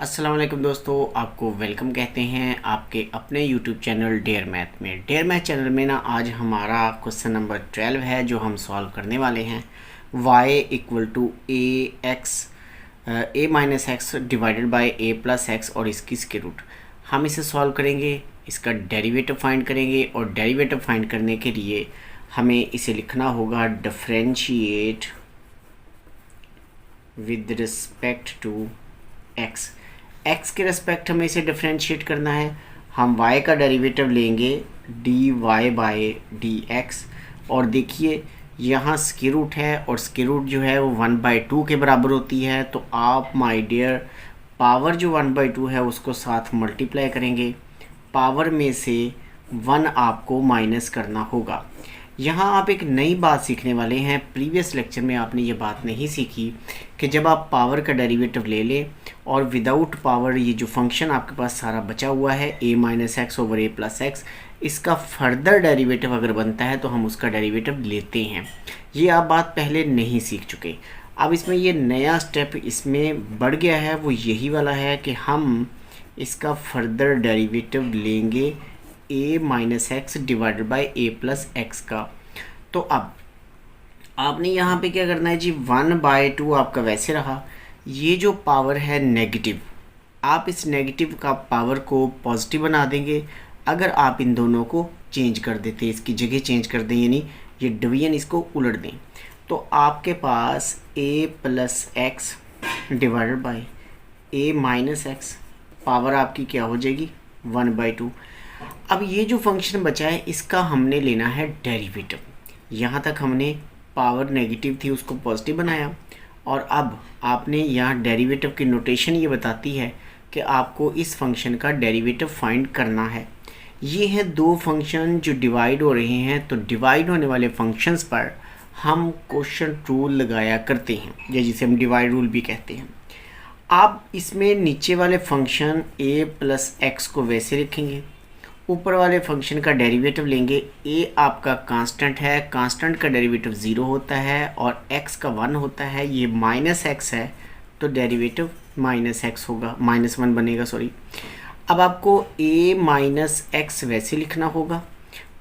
अस्सलाम वालेकुम दोस्तों, आपको वेलकम कहते हैं आपके अपने यूट्यूब चैनल डेयर मैथ में। डेयर मैथ चैनल में ना आज हमारा क्वेश्चन नंबर 12 है जो हम सॉल्व करने वाले हैं। y equal to A minus X divided by A plus X और इसकी स्क्वायर रूट। हम इसे सॉल्व करेंगे, इसका डेरिवेटिव फाइंड करेंगे और डेरिवेटिव फाइंड करने के लिए हमें इसे लिखना होगा differentiate with respect to X. X के रेस्पेक्ट हमें इसे डिफरेंशिएट करना है। हम y का डेरिवेटिव लेंगे D Y by D X और देखिए यहाँ स्क्वायर रूट है और स्क्वायर रूट जो है वो 1/2 के बराबर होती है। तो आप माय डियर पावर जो 1/2 है उसको साथ मल्टीप्लाई करेंगे, पावर में से 1 आपको माइनस करना होगा। यहाँ आप एक नई बात सीखने वाले हैं। प्रीवियस लेक्चर में आपने ये बात नहीं सीखी कि जब आप पावर का डेरिवेटिव ले लें और विदाउट पावर ये जो फंक्शन आपके पास सारा बचा हुआ है a minus x over a plus x, इसका फर्दर डेरिवेटिव अगर बनता है तो हम उसका डेरिवेटिव लेते हैं। ये आप बात पहले नहीं सीख चुके। अब इसमें ये नया स्टेप इसमें बढ़ गया है, वो यही वाला है कि हम इसका फर्दर डेरिवेटिव लेंगे a minus X divided by a plus x का। तो अब आपने यहाँ पे क्या करना है जी, 1/2 आपका वैसे रहा। ये जो पावर है नेगेटिव, आप इस नेगेटिव का पावर को पॉजिटिव बना देंगे अगर आप इन दोनों को चेंज कर देते, इसकी जगह चेंज कर दें, यानी ये डिवीजन इसको उलट दें। तो आपके पास a plus X divided by a minus x, power आपकी क्या हो जाएगी 1/2। अब ये जो फंक्शन बचा है इसका हमने लेना है डेरिवेटिव। यहाँ तक हमने पावर नेगेटिव थी उसको पॉजिटिव बनाया और अब आपने यहाँ डेरिवेटिव की नोटेशन ये बताती है कि आपको इस फंक्शन का डेरिवेटिव फाइंड करना है। ये हैं दो फंक्शन जो डिवाइड हो रहे हैं, तो डिवाइड होने वाले फंक्शंस पर हम क्वोशिएंट रूल लगाया करते हैं, या जिसे हम डिवाइड रूल भी कहते हैं। आप इसमें नीचे वाले फंक्शन a प्लस एक्स को वैसे लिखेंगे, ऊपर वाले फंक्शन का डेरिवेटिव लेंगे। a आपका कांस्टेंट है, कांस्टेंट का डेरिवेटिव 0 होता है और x का 1 होता है। ये माइनस एक्स है तो डेरिवेटिव माइनस एक्स होगा, -1 बनेगा, सॉरी। अब आपको a माइनस एक्स वैसे लिखना होगा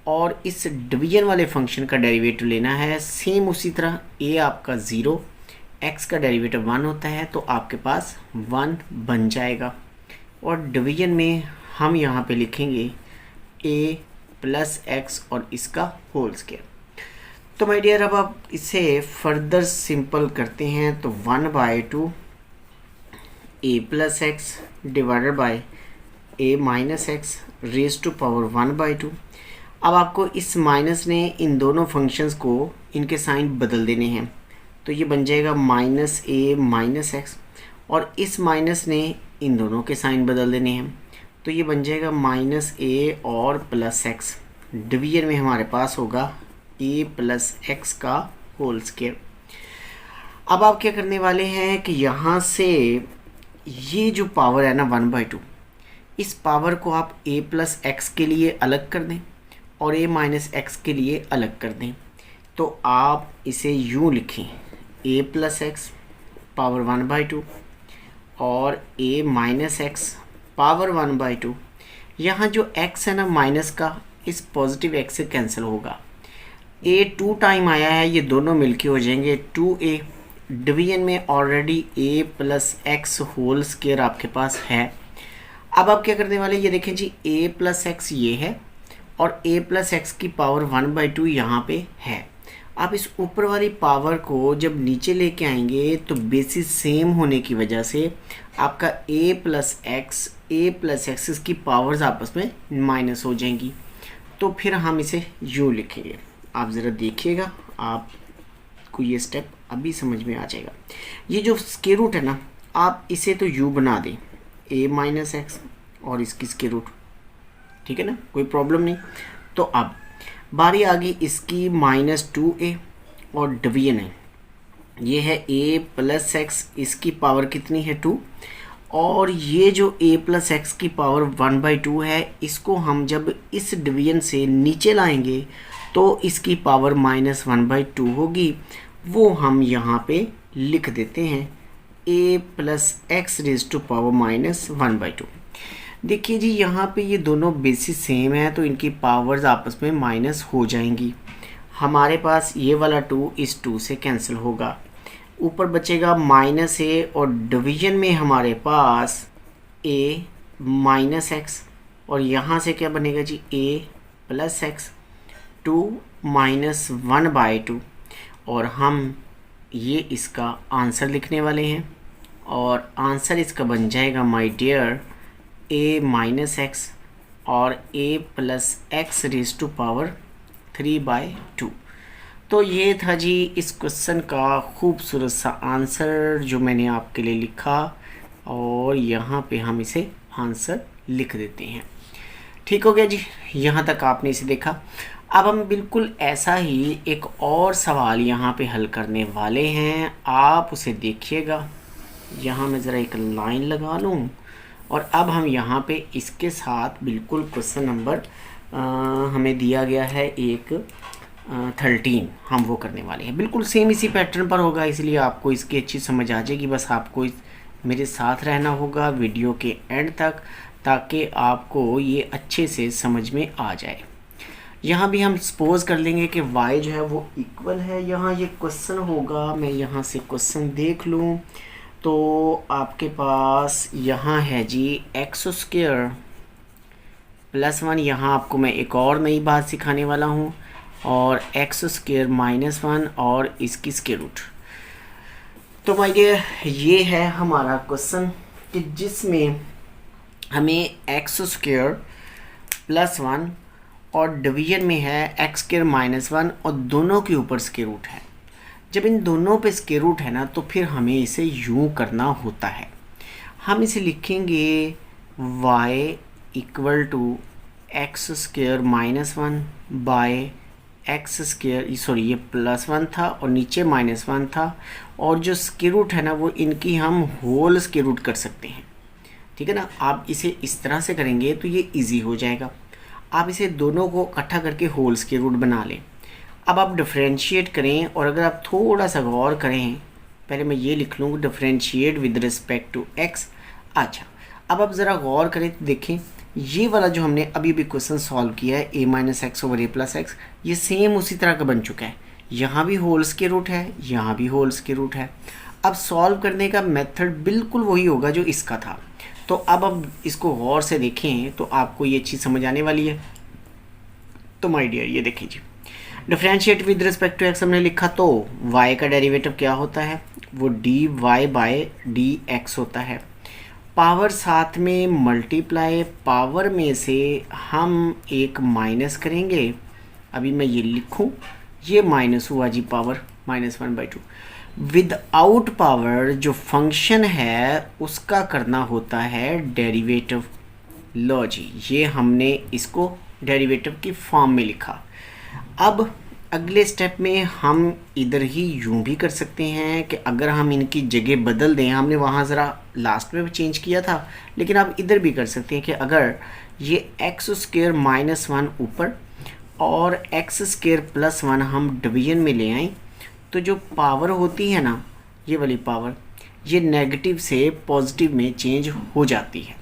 और इस डिवीजन वाले फंक्शन का डेरिवेटिव लेना है सेम उसी तरह। a आपका 0, x का डेरिवेटिव 1 होता है तो आपके पास 1 बन जाएगा और डिवीजन में हम यहाँ पे लिखेंगे a प्लस एक्स और इसका होल स्क्वायर। तो माय डियर अब आप इसे फर्दर सिंपल करते हैं तो 1/2 a plus X divided by a minus X raise to power 1/2। अब आपको इस माइनस ने इन दोनों फंक्शंस को इनके साइन बदल देने हैं, तो ये बन जाएगा -a माइनस एक्स और इस माइनस ने इन दोनों के साइन बदल देने हैं, तो ये बन जाएगा -a और प्लस एक्स। डिवीजन में हमारे पास होगा a प्लस एक्स का होल स्क्वायर। अब आप क्या करने वाले हैं कि यहाँ से ये जो पावर है ना 1/2, इस पावर को आप a प्लस एक्स के लिए अलग कर दें और a माइनस एक्स के लिए अलग कर दें। तो आप इसे यूँ लिखें a प्लस एक्स पावर 1/2 और a माइनस एक्स पावर 1/2। यहाँ जो x है ना माइनस का, इस पॉजिटिव x से कैंसिल होगा। a 2 टाइम आया है, ये दोनों मिलके हो जाएंगे 2a। डिवीजन में already a plus X whole square आपके पास है। अब आप क्या करने वाले, ये देखें जी a प्लस एक्स ये है और a प्लस एक्स की पावर 1/2 यहाँ पे है। आप इस ऊपर वाली पावर को जब नीचे लेके आएंगे तो बेसिस सेम होने की वजह से आपका a प्लस एक्स की पावर्स आपस में माइनस हो जाएंगी। तो फिर हम इसे u लिखेंगे। आप ज़रा देखिएगा, आपको ये स्टेप अभी समझ में आ जाएगा। ये जो स्क्वायर रूट है ना, आप इसे तो u बना दें a माइनस एक्स और इसकी स्क्वायर रूट, ठीक है ना, कोई प्रॉब्लम नहीं। तो अब बारी आ गई इसकी -2a और डिवीजन है, ये है a प्लस एक्स, इसकी पावर कितनी है 2, और ये जो a प्लस एक्स की पावर 1/2 है, इसको हम जब इस डिवीजन से नीचे लाएंगे तो इसकी पावर -1/2 होगी। वो हम यहाँ पे लिख देते हैं a plus x raise to power minus 1/2। देखिए जी यहाँ पे ये दोनों बेसिस सेम है तो इनकी पावर्स आपस में माइनस हो जाएंगी। हमारे पास ये वाला 2 इस 2 से कैंसिल होगा, ऊपर बचेगा माइनस ए और डिवीजन में हमारे पास ए माइनस एक्स और यहाँ से क्या बनेगा जी ए प्लस एक्स 2 माइनस 1/2 और हम ये इसका आंसर लिखने वाले हैं और आंसर इसका बन जाएगा my dear a minus x और a plus x raise to power 3/2। तो ये था जी इस क्वेश्चन का खूबसूरत सा आंसर जो मैंने आपके लिए लिखा और यहाँ पे हम इसे आंसर लिख देते हैं। ठीक हो गया जी, यहाँ तक आपने इसे देखा। अब हम बिल्कुल ऐसा ही एक और सवाल यहाँ पे हल करने वाले हैं, आप उसे देखिएगा। यहाँ मैं ज़रा एक लाइन लगा लूँ और अब हम यहाँ पे इसके साथ बिल्कुल क्वेश्चन नंबर हमें दिया गया है एक 13, हम वो करने वाले हैं। बिल्कुल सेम इसी पैटर्न पर होगा, इसलिए आपको इसकी अच्छी समझ आ जाएगी। बस आपको मेरे साथ रहना होगा वीडियो के एंड तक ताकि आपको ये अच्छे से समझ में आ जाए। यहाँ भी हम सपोज कर लेंगे कि y जो है वो इक्वल है, यहाँ ये क्वेश्चन होगा। मैं यहाँ से क्वेश्चन देख लूँ तो आपके पास यहाँ है जी x² प्लस 1। यहाँ आपको मैं एक और नई बात सिखाने वाला हूँ और x² माइनस 1 और इसकी स्क्वायर रूट। तो माय डियर ये है हमारा क्वेश्चन कि जिसमें हमें x² प्लस 1 और डिवीजन में है x² माइनस 1 और दोनों के ऊपर स्क्वायर रूट है। जब इन दोनों पे स्क्वायर रूट है ना तो फिर हमें इसे यूँ करना होता है। हम इसे लिखेंगे y equal to x² minus 1 by x², sorry ये प्लस 1 था और नीचे माइनस 1 था और जो स्क्वायर रूट है ना वो इनकी हम होल स्क्वायर रूट कर सकते हैं। ठीक है ना, आप इसे इस तरह से करेंगे तो ये इजी हो जाएगा। आप इसे दोनों को इकट्ठा करके होल स्क्वायर रूट बना लें। अब आप डिफरेंशिएट करें और अगर आप थोड़ा सा गौर करें, पहले मैं ये लिख लूँ differentiate with respect to X. अच्छा, अब आप ज़रा गौर करें तो देखें ये वाला जो हमने अभी भी क्वेश्चन सॉल्व किया है a minus x over a plus x, ये सेम उसी तरह का बन चुका है। यहाँ भी होल स्क्वायर रूट है, यहाँ भी होल स्क्वायर रूट है। अब सॉल्व करने का मेथड बिल्कुल वही होगा जो इसका था। तो अब इसको गौर से देखें तो आपको ये अच्छी समझ आने वाली है। तो माय डियर ये देखिए जी, differentiate with respect to x हमने लिखा तो y का डेरिवेटिव क्या होता है, वो dy/dx होता है। पावर साथ में मल्टीप्लाई, पावर में से हम एक माइनस करेंगे। अभी मैं ये लिखूं, ये माइनस हुआ जी पावर माइनस 1/2। विदाउट पावर जो फंक्शन है उसका करना होता है डेरिवेटिव। लो जी, ये हमने इसको डेरिवेटिव की फॉर्म में लिखा। अब अगले स्टेप में हम इधर ही यूं भी कर सकते हैं कि अगर हम इनकी जगह बदल दें, हमने वहाँ ज़रा लास्ट में भी चेंज किया था, लेकिन आप इधर भी कर सकते हैं कि अगर ये x² माइनस 1 ऊपर और x² प्लस 1 हम डिवीजन में ले आएँ तो जो पावर होती है ना, ये वाली पावर, ये नेगेटिव से पॉजिटिव में चेंज हो जाती है।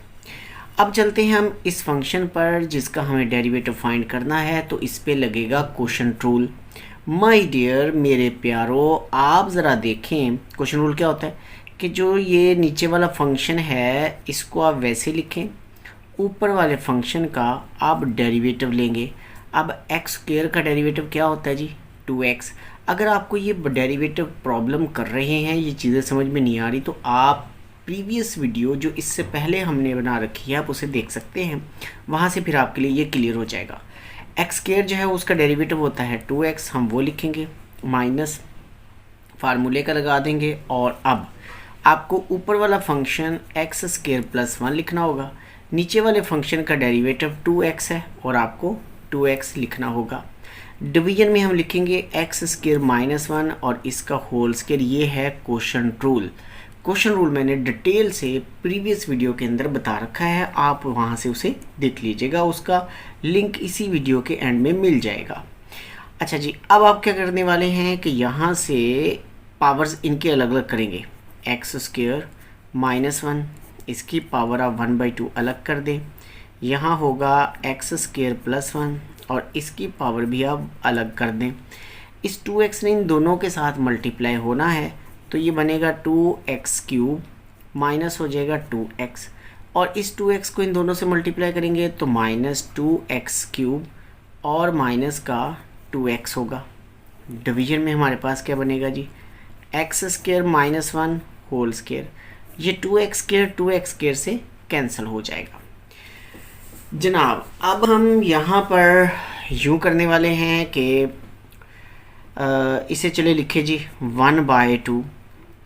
अब चलते हैं हम इस फंक्शन पर जिसका हमें डेरिवेटिव फाइंड करना है, तो इस पे लगेगा क्वोशंट रूल। माय डियर मेरे प्यारो, आप ज़रा देखें क्वोशंट रूल क्या होता है कि जो ये नीचे वाला फंक्शन है इसको आप वैसे लिखें, ऊपर वाले फंक्शन का आप डेरिवेटिव लेंगे। अब x² का डेरिवेटिव क्या होता है जी 2x। अगर आपको ये डेरिवेटिव प्रॉब्लम कर रहे हैं, ये चीज़ें समझ में नहीं आ रही, तो आप प्रीवियस वीडियो जो इससे पहले हमने बना रखी है आप उसे देख सकते हैं, वहाँ से फिर आपके लिए ये क्लियर हो जाएगा। x² जो है उसका डेरिवेटिव होता है 2x, हम वो लिखेंगे, माइनस फार्मूले का लगा देंगे और अब आपको ऊपर वाला फंक्शन x² प्लस 1 लिखना होगा, नीचे वाले फंक्शन का डेरिवेटिव 2x है और आपको 2x लिखना होगा। डिवीजन में हम लिखेंगे x² माइनस 1 और इसका होल स्क्वायर। ये है क्वोशंट रूल। क्वेश्चन रूल मैंने डिटेल से प्रीवियस वीडियो के अंदर बता रखा है, आप वहाँ से उसे देख लीजिएगा, उसका लिंक इसी वीडियो के एंड में मिल जाएगा। अच्छा जी, अब आप क्या करने वाले हैं कि यहाँ से पावर्स इनके अलग अलग करेंगे। एक्स स्क्वेयर माइनस 1, इसकी पावर आप 1/2 अलग कर दें, यहाँ होगा एक्स स्क्वेयर प्लस 1 और इसकी पावर भी आप अलग कर दें। इस 2x ने इन दोनों के साथ मल्टीप्लाई होना है, तो ये बनेगा 2x क्यूब माइनस हो जाएगा 2x, और इस 2x को इन दोनों से मल्टीप्लाई करेंगे तो माइनस 2x क्यूब और माइनस का 2x होगा। डिवीजन में हमारे पास क्या बनेगा जी, x square minus 1 whole square, ये 2x स्क्वेयर से कैंसिल हो जाएगा। जनाब अब हम यहाँ पर यूँ करने वाले हैं कि इसे चले लिखे जी 1/2,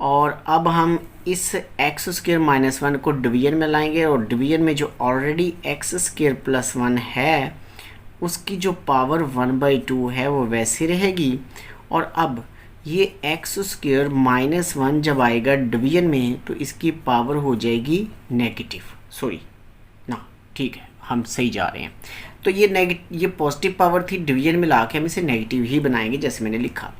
और अब हम इस एक्स स्क्वेयर माइनस 1 को डिवीजन में लाएंगे, और डिवीजन में जो ऑलरेडी एक्स स्क्वेयर प्लस 1 है उसकी जो पावर 1/2 है वो वैसी रहेगी, और अब ये एक्स स्क्वेयर माइनस 1 जब आएगा डिवीजन में तो इसकी पावर हो जाएगी नेगेटिव, सॉरी ना, ठीक है हम सही जा रहे हैं। तो ये पॉजिटिव पावर थी, डिवीजन में ला के हम इसे नेगेटिव ही बनाएंगे जैसे मैंने लिखा।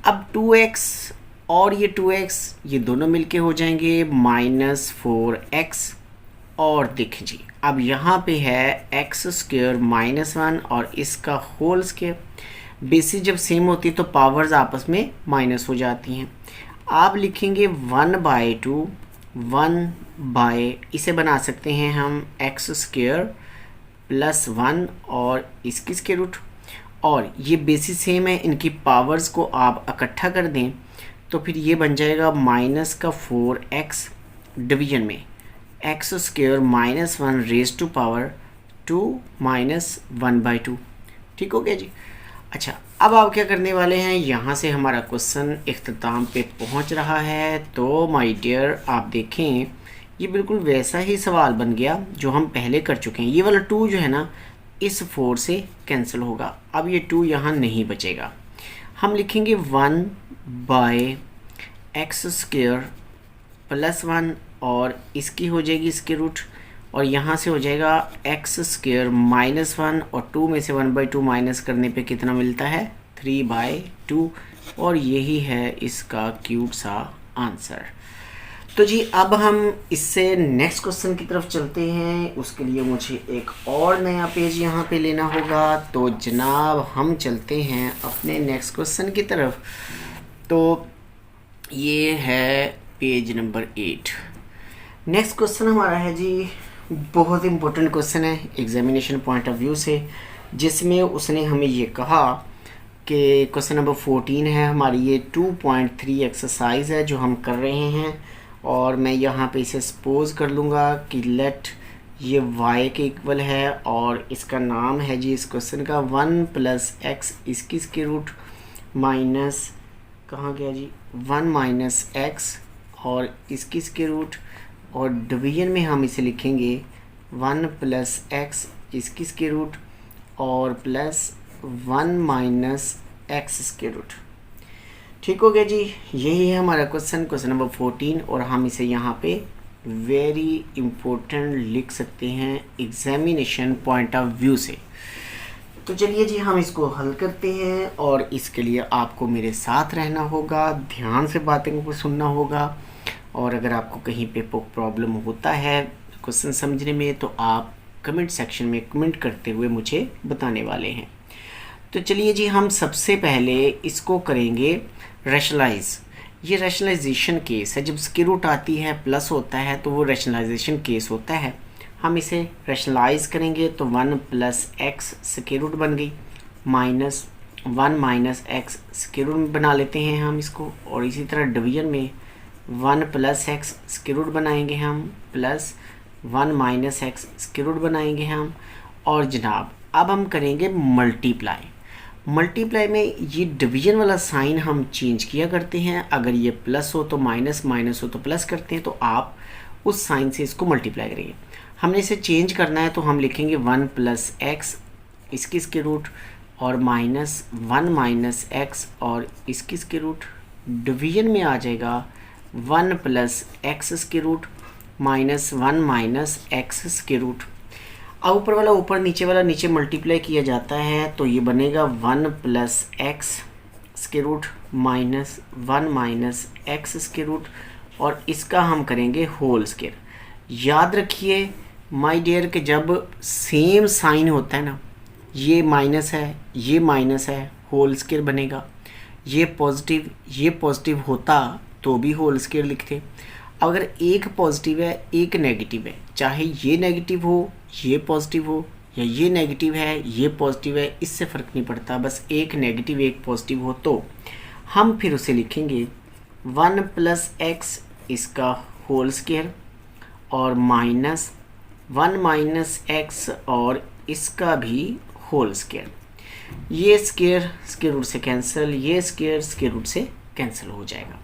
अब 2x और ये 2x ये दोनों मिलके हो जाएंगे -4x, और देखें जी अब यहाँ पे है एक्स स्क्वेयर माइनस 1 और इसका होल स्क्वेयर, बेसिस जब सेम होती है तो पावर्स आपस में माइनस हो जाती हैं। आप लिखेंगे 1/2 इसे बना सकते हैं हम एक्स स्क्वेयर प्लस 1 और इसकी स्क्वायर रूट, और ये बेसिस सेम है, इनकी पावर्स को आप इकट्ठा कर दें तो फिर ये बन जाएगा माइनस का 4x डिवीजन में X square minus 1 raise to power 2 minus 1/2। ठीक हो गया जी। अच्छा अब आप क्या करने वाले हैं, यहाँ से हमारा क्वेश्चन इख्तिताम पे पहुँच रहा है। तो माय डियर आप देखें ये बिल्कुल वैसा ही सवाल बन गया जो हम पहले कर चुके हैं। ये वाला 2 जो है ना इस 4 से कैंसिल होगा, अब ये 2 यहाँ नहीं बचेगा। हम लिखेंगे 1/x स्क्वेयर प्लस 1 और इसकी हो जाएगी इसके रूट, और यहाँ से हो जाएगा एक्स स्क्वेयर माइनस 1 और 2 में से 1/2 माइनस करने पे कितना मिलता है 3/2, और यही है इसका क्यूट सा आंसर। तो जी अब हम इससे नेक्स्ट क्वेश्चन की तरफ चलते हैं। उसके लिए मुझे एक और नया पेज यहाँ पे लेना होगा। तो जनाब हम चलते हैं अपने नेक्स्ट क्वेश्चन की तरफ। तो ये है पेज नंबर 8। नेक्स्ट क्वेश्चन हमारा है जी, बहुत इम्पोर्टेंट क्वेश्चन है एग्जामिनेशन पॉइंट ऑफ व्यू से, जिसमें उसने हमें ये कहा कि क्वेश्चन नंबर 14 है हमारी, ये 2.3 एक्सरसाइज है जो हम कर रहे हैं, और मैं यहाँ पे इसे सपोज कर लूँगा कि लेट ये y के इक्वल है, और इसका नाम है जी इस क्वेश्चन का 1 + x इसकी स्क्वायर रूट माइनस कहाँ गया जी 1 - x और इसकी स्क्वायर रूट, और डिवीजन में हम इसे लिखेंगे 1 + x इसकी स्क्वायर रूट और प्लस 1 - x स्क्वायर रूट। ठीक हो गया जी। यही है हमारा क्वेश्चन नंबर 14, और हम इसे यहाँ पे वेरी इम्पोर्टेंट लिख सकते हैं एग्जामिनेशन पॉइंट ऑफ व्यू से। तो चलिए जी हम इसको हल करते हैं, और इसके लिए आपको मेरे साथ रहना होगा, ध्यान से बातें को सुनना होगा, और अगर आपको कहीं पे प्रॉब्लम होता है क्वेश्चन समझने में तो आप कमेंट सेक्शन में कमेंट करते हुए मुझे बताने वाले हैं। तो चलिए जी हम सबसे पहले इसको करेंगे रैशनलाइज। ये रैशनलाइजेशन केस है, जब स्क्वायर रूट आती है प्लस होता है तो वो रैशनलाइजेशन केस होता है। हम इसे रैशनलाइज करेंगे तो 1 + x स्क्वायर रूट बन गई, माइनस 1 - x स्क्वायर रूट बना लेते हैं हम इसको, और इसी तरह डिवीजन में 1 + x स्क्वायर रूट बनाएंगे हम, प्लस 1 - x स्क्वायर रूट बनाएंगे हम, और जनाब अब हम करेंगे मल्टीप्लाई। मल्टीप्लाई में ये डिवीजन वाला साइन हम चेंज किया करते हैं, अगर ये प्लस हो तो माइनस, माइनस हो तो प्लस करते हैं, तो आप उस साइन से इसको मल्टीप्लाई करेंगे। हमने इसे चेंज करना है तो हम लिखेंगे 1 + x इसकी स्क्वायर रूट और माइनस 1 - x और इसकी स्क्वायर रूट, डिवीजन में आ जाएगा 1 + x square root minus 1 - x square root. अब ऊपर वाला ऊपर, नीचे वाला नीचे मल्टीप्लाई किया जाता है तो ये बनेगा 1 + x square root minus 1 - x square root, और इसका हम करेंगे होल स्क्वायर। याद रखिए माय डियर कि जब सेम साइन होता है ना, ये माइनस है, ये माइनस है, होल स्क्वायर बनेगा। ये पॉजिटिव होता तो भी होल स्क्वायर लिखते। अगर एक पॉजिटिव है एक नेगेटिव है, चाहे ये नेगेटिव हो ये पॉजिटिव हो, या ये नेगेटिव है ये पॉजिटिव है, इससे फ़र्क नहीं पड़ता, बस एक नेगेटिव एक पॉजिटिव हो तो हम फिर उसे लिखेंगे 1 + x इसका होल स्क्वायर और माइनस 1 - x और इसका भी होल स्क्वायर। ये स्क्वायर रूट से कैंसिल, ये स्क्वायर रूट से कैंसिल हो जाएगा।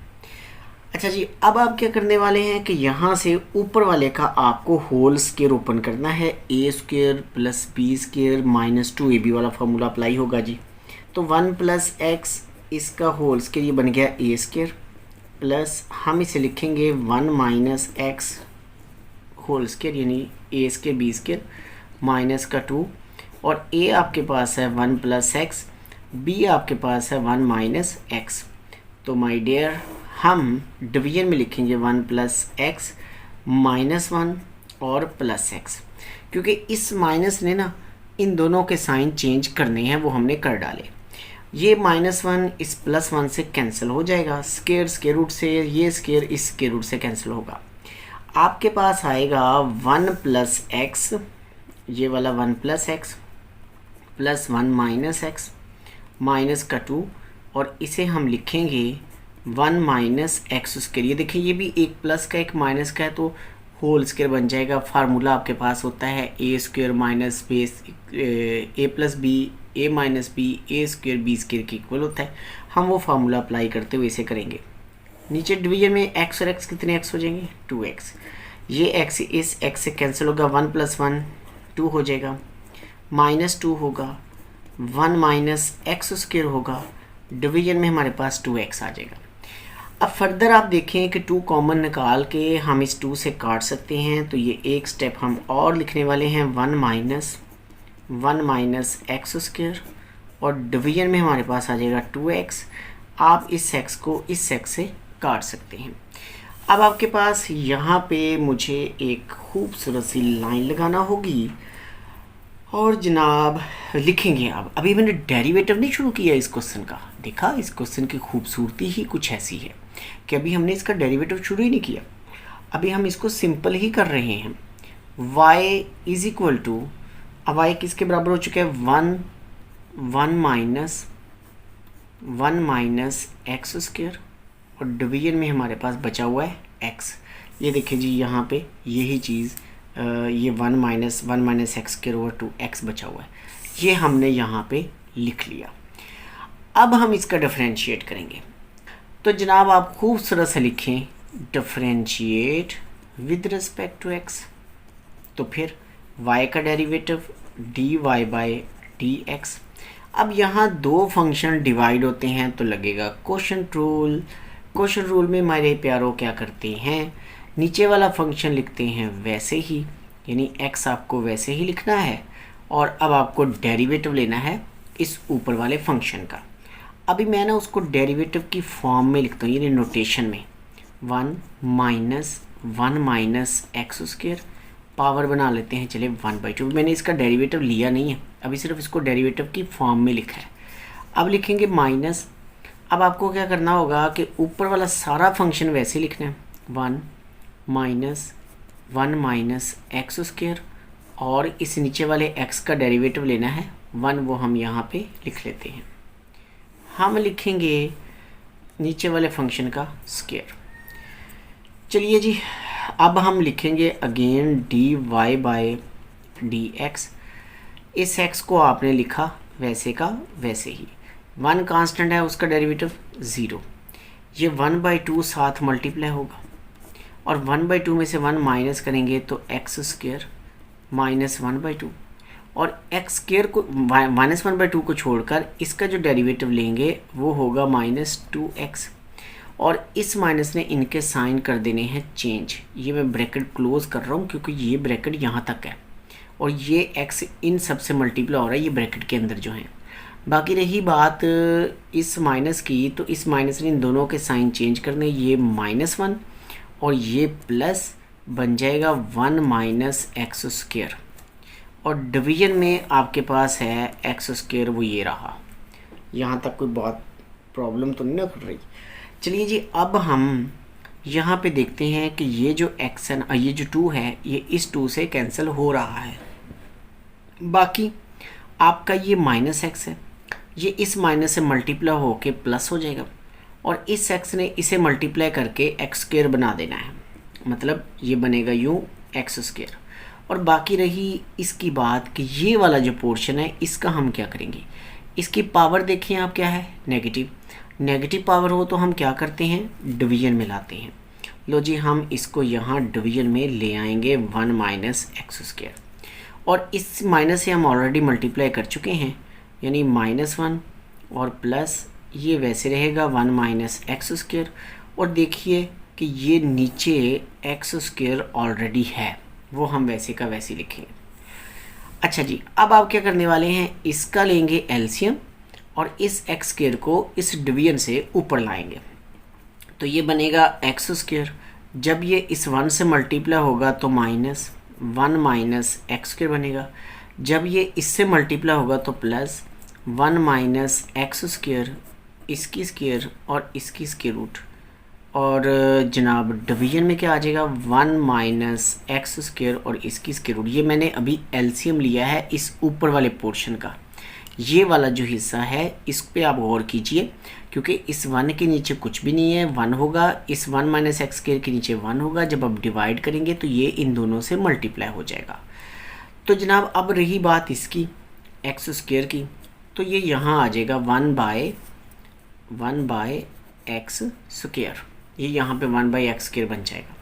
अच्छा जी, अब आप क्या करने वाले हैं कि यहाँ से ऊपर वाले का आपको होल स्क्वायर ओपन करना है। a² + b² - 2ab वाला फार्मूला अप्लाई होगा जी। तो 1 + x इसका होल स्क्वायर ये बन गया a² प्लस हम इसे लिखेंगे 1 - x होल स्क्वायर यानी a² b² माइनस का 2, और a आपके पास है 1 + x, b आपके पास है 1 - x। तो माय डियर हम डिवीजन में लिखेंगे 1 + x -1 और प्लस x, क्योंकि इस माइनस ने ना इन दोनों के साइन चेंज करने हैं, वो हमने कर डाले। ये -1 इस +1 से कैंसिल हो जाएगा, स्क्वायर रूट से, ये स्क्वायर इस स्क्वायर रूट से कैंसिल होगा। आपके पास आएगा 1 + x, ये वाला 1 + x प्लस 1 - x माइनस का 2, और इसे हम लिखेंगे 1 - x स्क्वायर। ये देखिए ये भी एक प्लस का एक माइनस का है तो होल स्क्वायर बन जाएगा। फार्मूला आपके पास होता है a² - base a + b a - b a² b² के इक्वल होता है। हम वो फार्मूला अप्लाई करते हुए इसे करेंगे। नीचे डिवीजन में x और x कितने x हो जाएंगे 2x। ये x इस x से कैंसिल होगा, 1 + 1 2 हो जाएगा, -2 होगा, 1 - x² होगा, डिवीजन में हमारे पास 2x आ जाएगा। अब फर्दर आप देखें कि 2 कॉमन निकाल के हम इस 2 से काट सकते हैं, तो ये एक स्टेप हम और लिखने वाले हैं 1 - x² और डिवीजन में हमारे पास आ जाएगा 2x। आप इस x को इस x से काट सकते हैं। अब आपके पास यहाँ पे मुझे एक खूबसूरत सी लाइन लगाना होगी और जनाब लिखेंगे। अब अभी मैंने डेरिवेटिव नहीं शुरू किया इस क्वेश्चन का। देखा, इस क्वेश्चन की खूबसूरती ही कुछ ऐसी है कि अभी हमने इसका डेरिवेटिव शुरू ही नहीं किया, अभी हम इसको सिंपल ही कर रहे हैं। y = अब y किसके बराबर हो चुका है 1 - x² और डिवीजन में हमारे पास बचा हुआ है x। ये देखिए जी यहाँ पे यही चीज़ ये 1 - x²/2x बचा हुआ है, ये हमने यहाँ पे लिख लिया। अब हम इसका डिफरेंशिएट करेंगे, तो जनाब आप खूबसूरत से लिखें differentiate with respect to x। तो फिर y का डेरिवेटिव dy/dx। अब यहाँ 2 फंक्शन डिवाइड होते हैं तो लगेगा क्वोशंट रूल। क्वोशंट रूल में हमारे प्यारों क्या करते हैं, नीचे वाला फंक्शन लिखते हैं वैसे ही, यानी x आपको वैसे ही लिखना है, और अब आपको डेरिवेटिव लेना है इस ऊपर वाले फंक्शन का। अभी मैं ना उसको डेरिवेटिव की फॉर्म में लिखता हूँ, यानी नोटेशन में 1 - x² पावर बना लेते हैं, चलिए 1/2। मैंने इसका डेरिवेटिव लिया नहीं है, अभी सिर्फ इसको डेरिवेटिव की फॉर्म में लिखा है। अब लिखेंगे माइनस। अब आपको क्या करना होगा कि ऊपर वाला सारा फंक्शन वैसे लिखना है 1 - x², और इस नीचे वाले x का डेरिवेटिव लेना है 1, वो हम यहाँ पे लिख लेते हैं। हम लिखेंगे नीचे वाले फंक्शन का स्क्वायर। चलिए जी, अब हम लिखेंगे अगेन dy/dx। इस x को आपने लिखा वैसे का वैसे ही, 1 कांस्टेंट है उसका डेरिवेटिव 0, ये 1/2 साथ मल्टीप्लाई होगा, और 1/2 में से 1 माइनस करेंगे तो x² -1/2, और x² को -1/2 को छोड़कर इसका जो डेरिवेटिव लेंगे वो होगा -2x, और इस माइनस ने इनके साइन कर देने हैं चेंज। ये मैं ब्रैकेट क्लोज कर रहा हूँ क्योंकि ये ब्रैकेट यहाँ तक है, और ये x इन सब से मल्टीप्लाई हो रहा है ये ब्रैकेट के अंदर जो है। बाकी रही बात इस माइनस की, तो इस माइनस ने इन दोनों के साइन चेंज करने, ये -1 और ये प्लस बन जाएगा 1 माइनस एक्स स्क्वायर, और डिवीजन में आपके पास है एक्स स्क्वायर, वो ये रहा। यहाँ तक कोई बहुत प्रॉब्लम तो नहीं ना पड़ रही। चलिए जी, अब हम यहाँ पे देखते हैं कि ये जो एक्स है ना, ये जो 2 है, ये इस 2 से कैंसिल हो रहा है। बाकी आपका ये माइनस एक्स है, ये इस माइनस से मल्टीप्लाई होके प्लस हो जाएगा, और इस एक्स ने इसे मल्टीप्लाई करके एक्स स्क्वायर बना देना है, मतलब ये बनेगा यूँ एक्स स्क्वायर। और बाकी रही इसकी बात कि ये वाला जो पोर्शन है इसका हम क्या करेंगे, इसकी पावर देखें आप क्या है, नेगेटिव। नेगेटिव पावर हो तो हम क्या करते हैं, डिवीजन में लाते हैं। लो जी, हम इसको यहाँ डिवीजन में ले आएंगे 1 माइनस एक्स स्क्वायर, और इस माइनस से हम ऑलरेडी मल्टीप्लाई कर चुके हैं, यानी -1 और प्लस ये वैसे रहेगा 1 माइनस एक्स स्क्वायर। और देखिए कि ये नीचे एक्स स्क्वायर ऑलरेडी है, वो हम वैसे का वैसे लिखेंगे। अच्छा जी, अब आप क्या करने वाले हैं, इसका लेंगे एलसीएम और इस एक्स स्क्वायर को इस डिवीजन से ऊपर लाएंगे, तो ये बनेगा एक्स स्क्वायर। जब ये इस 1 से मल्टीप्लाई होगा तो -1 माइनस एक्स स्क्वायर बनेगा। जब ये इससे मल्टीप्लाई होगा तो प्लस 1 माइनस एक्स स्क्वायर, इसकी स्क्वायर और इसकी स्क्वायर रूट, और जनाब डिवीजन में क्या आ जाएगा, 1 माइनस एक्स स्क्वायर और इसकी स्क्वायर रूट। ये मैंने अभी एलसीएम लिया है इस ऊपर वाले पोर्शन का, ये वाला जो हिस्सा है इस पे आप गौर कीजिए, क्योंकि इस 1 के नीचे कुछ भी नहीं है, 1 होगा, इस 1 माइनस एक्स स्क्वायर के नीचे 1 होगा। जब आप डिवाइड करेंगे तो ये इन दोनों से मल्टीप्लाई हो जाएगा। तो जनाब अब रही बात इसकी एक्स स्क्वायर की, तो ये यहाँ आ जाएगा 1 बाय एक्स स्क्वायर, ये यहाँ पे 1 बाई एक्स स्क्वायर बन जाएगा।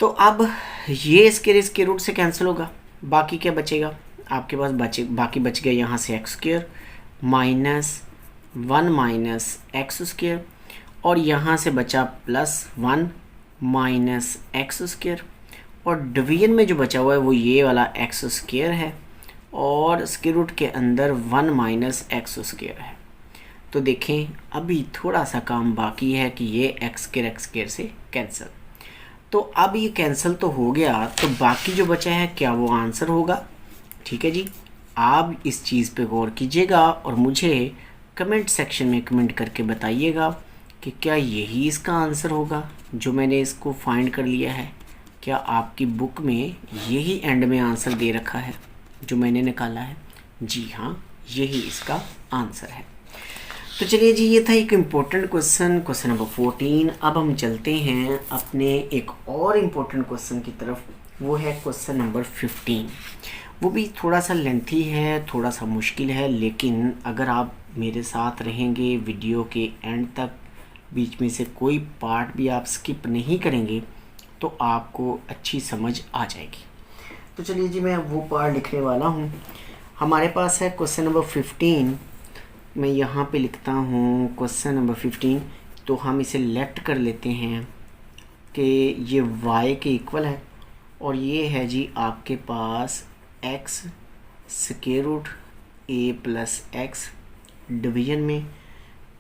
तो अब ये स्क्वायर रूट से कैंसिल होगा, बाकी क्या बचेगा आपके पास, बाकी बच गया यहाँ से x square -1 minus x square, और यहाँ से बचा +1 माइनस एक्स स्क्वायर, और डिवीजन में जो बचा हुआ है वो ये वाला एक्स स्क्वायर है, और स्क्वायर रूट के अंदर 1 माइनस एक्स स्क्वायर है। तो देखें अभी थोड़ा सा काम बाकी है कि ये एक्स स्क्वायर से कैंसिल। तो अब ये कैंसिल तो हो गया, तो बाकी जो बचा है क्या वो आंसर होगा। ठीक है जी, आप इस चीज़ पे गौर कीजिएगा और मुझे कमेंट सेक्शन में कमेंट करके बताइएगा कि क्या यही इसका आंसर होगा जो मैंने इसको फाइंड कर लिया है। क्या आपकी बुक में यही एंड में आंसर दे रखा है जो मैंने निकाला है। जी हाँ, यही इसका आंसर है। तो चलिए जी, ये था एक इम्पोर्टेंट क्वेश्चन नंबर 14। अब हम चलते हैं अपने एक और इम्पोर्टेंट क्वेश्चन की तरफ, वो है क्वेश्चन नंबर 15। वो भी थोड़ा सा लेंथी है, थोड़ा सा मुश्किल है, लेकिन अगर आप मेरे साथ रहेंगे वीडियो के एंड तक, बीच में से कोई पार्ट भी आप स्किप नहीं करेंगे तो आपको अच्छी समझ आ जाएगी। तो चलिए जी, मैं वो पार्ट लिखने वाला हूँ। हमारे पास है क्वेश्चन नंबर 15। मैं यहाँ पे लिखता हूँ क्वेश्चन नंबर 15, तो हम इसे लेफ्ट कर लेते हैं कि ये y के इक्वल है, और ये है जी आपके पास x square root a plus X, division में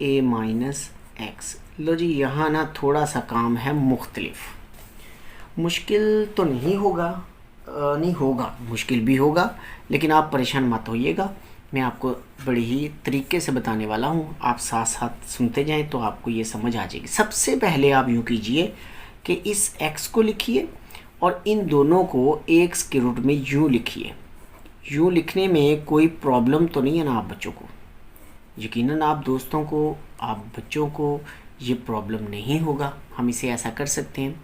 a माइनस एक्स। लो जी, यहाँ ना थोड़ा सा काम है मुख्तलिफ, मुश्किल तो नहीं होगा, मुश्किल भी होगा, लेकिन आप परेशान मत होइएगा। मैं आपको बड़ी ही तरीके से बताने वाला हूँ, आप साथ साथ सुनते जाएं तो आपको ये समझ आ जाएगी। सबसे पहले आप यूँ कीजिए कि इस x को लिखिए और इन दोनों को एक स्क्वायर रूट में यूँ लिखिए। यूँ लिखने में कोई प्रॉब्लम तो नहीं है ना आप बच्चों को, यकीनन आप दोस्तों को, आप बच्चों को ये प्रॉब्लम नहीं होगा। हम इसे ऐसा कर सकते हैं।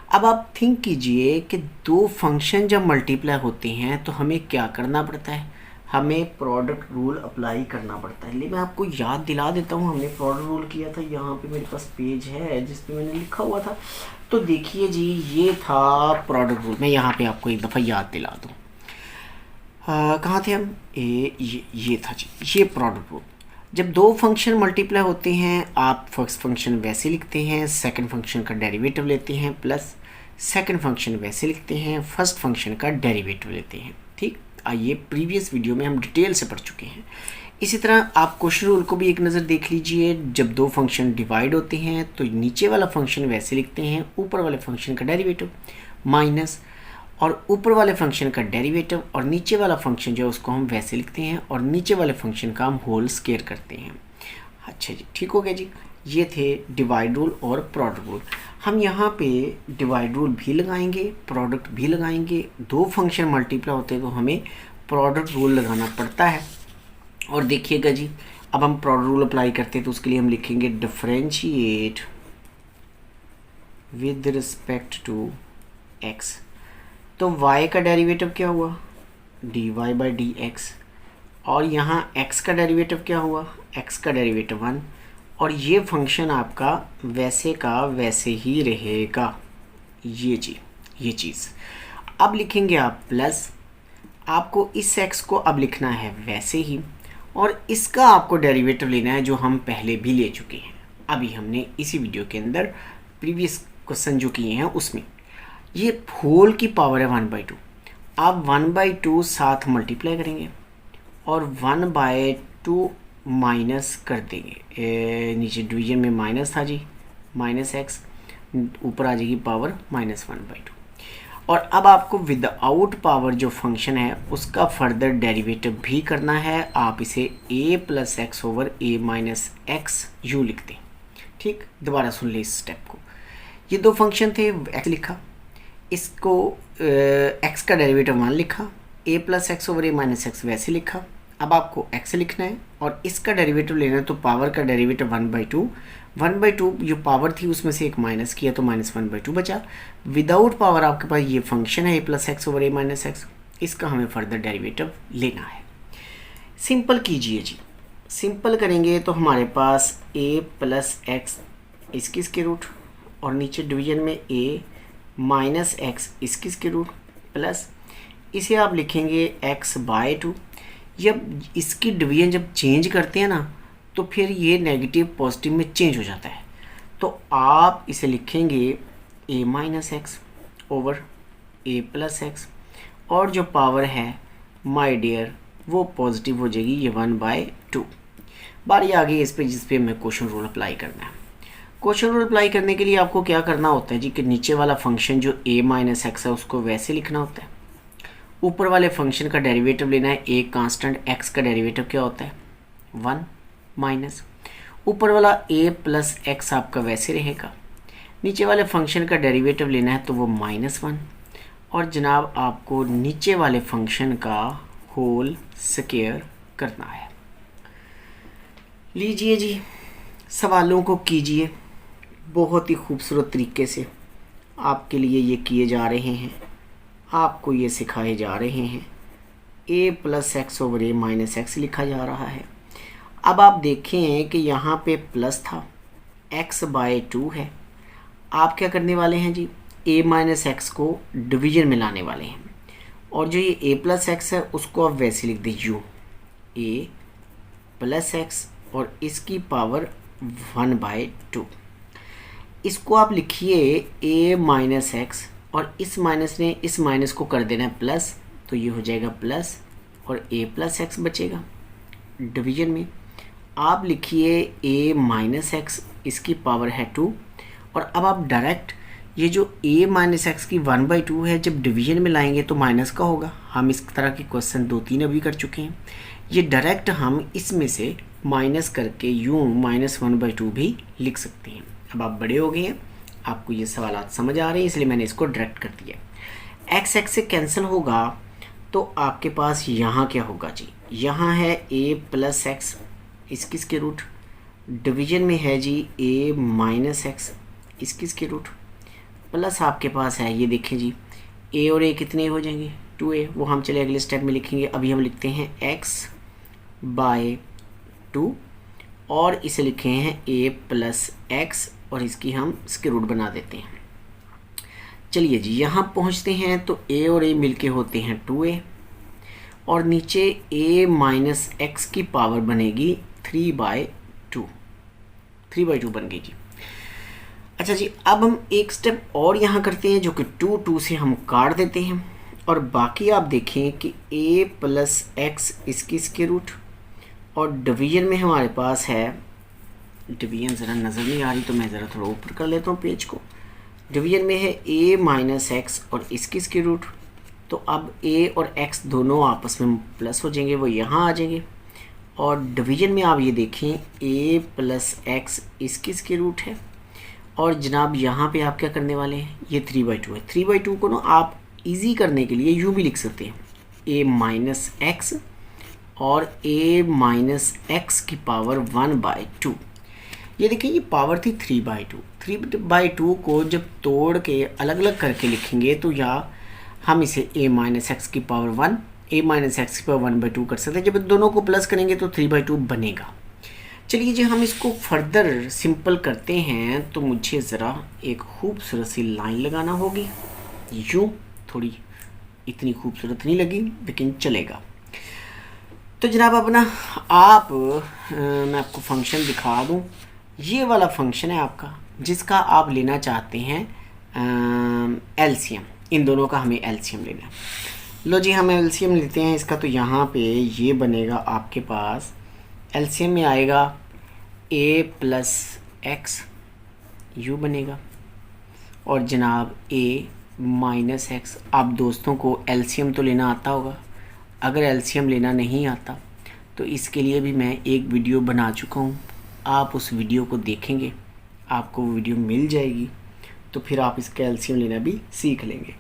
अब आप थिंक कीजिए कि दो फंक्शन जब मल्टीप्लाई होते हैं तो हमें क्या करना पड़ता है, हमें प्रोडक्ट रूल अप्लाई करना पड़ता है। लेकिन मैं आपको याद दिला देता हूँ, हमने प्रोडक्ट रूल किया था। यहाँ पे मेरे पास पेज है जिस पे मैंने लिखा हुआ था, तो देखिए जी, ये था प्रोडक्ट रूल। मैं यहाँ पे आपको एक दफ़ा याद दिला दूँ, कहाँ थे हम, ये था जी, ये प्रोडक्ट रूल। जब दो फंक्शन मल्टीप्लाई होते हैं, आप फर्स्ट फंक्शन वैसे लिखते हैं, सेकंड फंक्शन का डेरिवेटिव लेते हैं, प्लस सेकंड फंक्शन वैसे लिखते हैं, फर्स्ट फंक्शन का डेरिवेटिव लेते हैं। ठीक, आइए प्रीवियस वीडियो में हम डिटेल से पढ़ चुके हैं। इसी तरह आप क्वेश्चन रूल को भी एक नज़र देख लीजिए। जब दो फंक्शन डिवाइड होते हैं तो नीचे वाला फंक्शन वैसे लिखते हैं, ऊपर वाले फंक्शन का डेरिवेटिव माइनस, और ऊपर वाले फंक्शन का डेरिवेटिव और नीचे वाला फंक्शन जो है उसको हम वैसे लिखते हैं, और नीचे वाले फंक्शन का हम होल स्क्वायर करते हैं। अच्छा जी, ठीक हो गया जी। ये थे डिवाइड रूल और प्रोडक्ट रूल। हम यहाँ पे डिवाइड रूल भी लगाएंगे, प्रोडक्ट भी लगाएंगे। दो फंक्शन मल्टीप्लाई होते हैं तो हमें प्रोडक्ट रूल लगाना पड़ता है। और देखिएगा जी, अब हम प्रोडक्ट रूल अप्लाई करते हैं तो उसके लिए हम लिखेंगे differentiate with respect to X. तो y का डेरिवेटिव क्या हुआ, dy बाई डी एक्स, और यहाँ x का डेरिवेटिव क्या हुआ, x का डेरिवेटिव 1, और ये फंक्शन आपका वैसे का वैसे ही रहेगा। ये चीज़ अब लिखेंगे आप प्लस, आपको इस x को अब लिखना है वैसे ही, और इसका आपको डेरिवेटिव लेना है जो हम पहले भी ले चुके हैं। अभी हमने इसी वीडियो के अंदर प्रीवियस क्वेश्चन जो किए हैं उसमें ये होल की पावर है 1/2। आप 1/2 साथ मल्टीप्लाई करेंगे और 1/2 माइनस कर देंगे। नीचे डिवीजन में माइनस था जी, माइनस एक्स, ऊपर आ जाएगी पावर -1/2। और अब आपको विदाउट पावर जो फंक्शन है उसका फर्दर डेरिवेटिव भी करना है। आप इसे a plus x over a minus x you लिखते हैं। ठीक, दोबारा सुन ले इस स्टेप को। ये दो फंक्शन थे, x लिखा, इसको x का डेरिवेटिव 1 लिखा, a plus x over a minus x वैसे लिखा। अब आपको x लिखना है और इसका डेरिवेटिव लेना है, तो पावर का डेरिवेटिव 1/2 जो पावर थी उसमें से एक माइनस किया तो -1/2 बचा। विदाउट पावर आपके पास ये फंक्शन है a plus x over a minus x, इसका हमें फर्दर डेरिवेटिव लेना है। सिंपल कीजिए जी, सिंपल करेंगे तो हमारे पास a प्लस एक्स इसकी रूट, और नीचे डिवीजन में a माइनस एक्स इसकी रूट प्लस, इसे आप लिखेंगे x/2। जब इसकी डिवीजन जब चेंज करते हैं ना तो फिर ये नेगेटिव पॉजिटिव में चेंज हो जाता है, तो आप इसे लिखेंगे a minus x over a plus X, और जो पावर है माय डियर वो पॉजिटिव हो जाएगी, ये 1/2। बारी आ गई इस पे जिस पे हमें क्वेश्चन रूल अप्लाई करना है। क्वेश्चन रूल अप्लाई करने के लिए आपको क्या करना होता है जी, कि नीचे वाला फंक्शन जो a माइनस एक्स है उसको वैसे लिखना होता है, ऊपर वाले फंक्शन का डेरिवेटिव लेना है। एक कांस्टेंट x का डेरिवेटिव क्या होता है 1 माइनस, ऊपर वाला a प्लस एक्स आपका वैसे रहेगा, नीचे वाले फंक्शन का डेरिवेटिव लेना है तो वो -1, और जनाब आपको नीचे वाले फंक्शन का होल स्क्वायर करना है। लीजिए जी, सवालों को कीजिए, बहुत ही खूबसूरत तरीके से आपके लिए ये किए जा रहे हैं, आपको ये सिखाए जा रहे हैं। a plus x over a minus x लिखा जा रहा है। अब आप देखें कि यहाँ पे प्लस था, x/2 है। आप क्या करने वाले हैं जी, a माइनस एक्स को डिवीजन में लाने वाले हैं, और जो ये a प्लस एक्स है उसको आप वैसे लिख दीजिए a प्लस एक्स और इसकी पावर 1/2। इसको आप लिखिए a माइनस एक्स, और इस माइनस ने इस माइनस को कर देना है प्लस, तो ये हो जाएगा प्लस, और a प्लस एक्स बचेगा। डिवीजन में आप लिखिए a माइनस एक्स, इसकी पावर है 2, और अब आप डायरेक्ट ये जो a माइनस एक्स की 1/2 है जब डिवीजन में लाएंगे तो माइनस का होगा। हम इस तरह के क्वेश्चन 2-3 अभी कर चुके हैं। ये डायरेक्ट हम इसमें से माइनस करके यूँ -1/2 भी लिख सकते हैं। अब आप बड़े हो गए हैं, आपको ये सवालात समझ आ रहे हैं, इसलिए मैंने इसको डायरेक्ट कर दिया। x x से कैंसिल होगा तो आपके पास यहाँ क्या होगा जी, यहाँ है a प्लस एक्स इसकी रूट, डिवीजन में है जी a माइनस एक्स इसकी रूट, प्लस आपके पास है ये देखें जी a और a कितने हो जाएंगे 2a, वो हम चले अगले स्टेप में लिखेंगे। अभी हम लिखते हैं x/2 और इसे लिखे हैं a प्लस एक्स, और इसकी हम स्क्वायर रूट बना देते हैं। चलिए जी, यहाँ पहुँचते हैं तो a और a मिलके होते हैं 2a, और नीचे a माइनस एक्स की पावर बनेगी 3/2 बन गई जी। अच्छा जी, अब हम एक स्टेप और यहाँ करते हैं जो कि 2 से हम काट देते हैं, और बाकी आप देखें कि a प्लस एक्स इसकी स्क्वायर रूट और डिवीजन में हमारे पास है, डिवीजन ज़रा नज़र नहीं आ रही तो मैं ज़रा थोड़ा ऊपर कर लेता हूँ पेज को। डिवीजन में है a माइनस एक्स और इसकी स्क्वायर रूट। तो अब a और x दोनों आपस में प्लस हो जाएंगे, वो यहाँ आ जाएंगे। और डिवीजन में आप ये देखें a प्लस एक्स इसकी स्क्वायर रूट है। और जनाब यहाँ पे आप क्या करने वाले हैं, ये 3/2 है। 3/2 को ना आप इजी करने के लिए यूँ भी लिख सकते हैं, a माइनस एक्स और a माइनस एक्स की पावर 1/2। ये देखिए ये पावर थी 3/2। 3/2 को जब तोड़ के अलग अलग करके लिखेंगे तो या हम इसे a माइनस एक्स की पावर 1, a माइनस एक्स की पावर 1/2 कर सकते हैं। जब दोनों को प्लस करेंगे तो 3/2 बनेगा। चलिए जी हम इसको फर्दर सिंपल करते हैं। तो मुझे ज़रा एक खूबसूरत सी लाइन लगाना होगी, यूँ, थोड़ी इतनी खूबसूरत नहीं लगी लेकिन चलेगा। तो जनाब अपना मैं आपको फंक्शन दिखा दूँ। ये वाला फंक्शन है आपका जिसका आप लेना चाहते हैं एलसीएम। इन दोनों का हमें एलसीएम लेना है। लो जी हम एलसीएम लेते हैं इसका। तो यहाँ पे ये बनेगा आपके पास, एलसीएम में आएगा a प्लस एक्स यू बनेगा और जनाब a माइनस एक्स। आप दोस्तों को एलसीएम तो लेना आता होगा। अगर एलसीएम लेना नहीं आता तो इसके लिए भी मैं एक वीडियो बना चुका हूँ, आप उस वीडियो को देखेंगे, आपको वो वीडियो मिल जाएगी, तो फिर आप इसका एलसीएम लेना भी सीख लेंगे।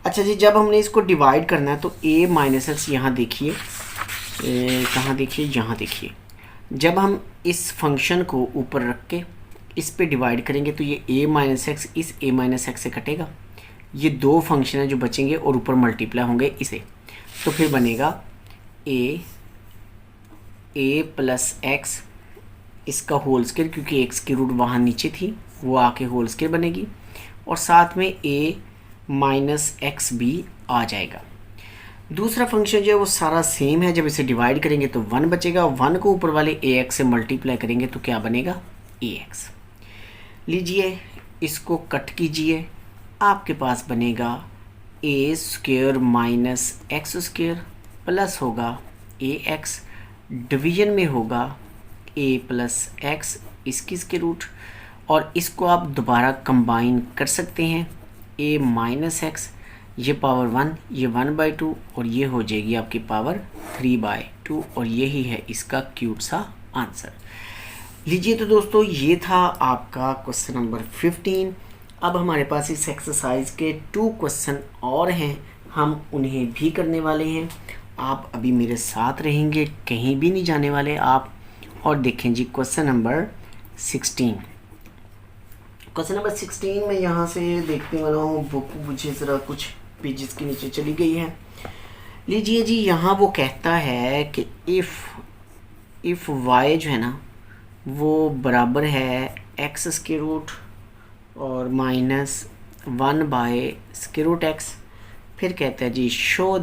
अच्छा जी जब हमने इसको डिवाइड करना है तो a माइनस एक्स यहाँ देखिए, कहाँ देखिए, यहाँ देखिए। जब हम इस फंक्शन को ऊपर रख के इस पे डिवाइड करेंगे तो ये a माइनस एक्स इस a माइनस एक्स से कटेगा। ये दो फंक्शन है जो बचेंगे और ऊपर मल्टीप्लाई होंगे इसे। तो फिर बनेगा a प्लस एक्स इसका होल स्क्वायर, क्योंकि x की रूट वहाँ नीचे थी वो आके होल स्क्वायर बनेगी। और साथ में a माइनस एक्स भी आ जाएगा। दूसरा फंक्शन जो है वो सारा सेम है। जब इसे डिवाइड करेंगे तो 1 बचेगा। 1 को ऊपर वाले ax से मल्टीप्लाई करेंगे तो क्या बनेगा, ax। लीजिए इसको कट कीजिए, आपके पास बनेगा a square minus x square plus होगा ax। डिवीजन में होगा a प्लस एक्स इसकी स्क्वायर रूट। और इसको आप दोबारा कंबाइन कर सकते हैं, a माइनस एक्स, ये पावर 1, ये 1/2 और ये हो जाएगी आपकी पावर 3/2। और यही है इसका क्यूट सा आंसर। लीजिए तो दोस्तों ये था आपका क्वेश्चन नंबर 15। अब हमारे पास इस एक्सरसाइज के 2 क्वेश्चन और हैं, हम उन्हें भी करने वाले हैं। आप अभी मेरे साथ रहेंगे, कहीं भी नहीं जाने वाले आप। और देखें जी क्वेश्चन नंबर 16। क्वेश्चन नंबर 16 में यहाँ से देखने वाला हूँ, बुक मुझे ज़रा कुछ पेजेस के नीचे चली गई है। लीजिए जी यहाँ वो कहता है कि इफ़ y जो है ना वो बराबर है x स्क्वायर रूट और माइनस 1/√x। फिर कहता है जी शो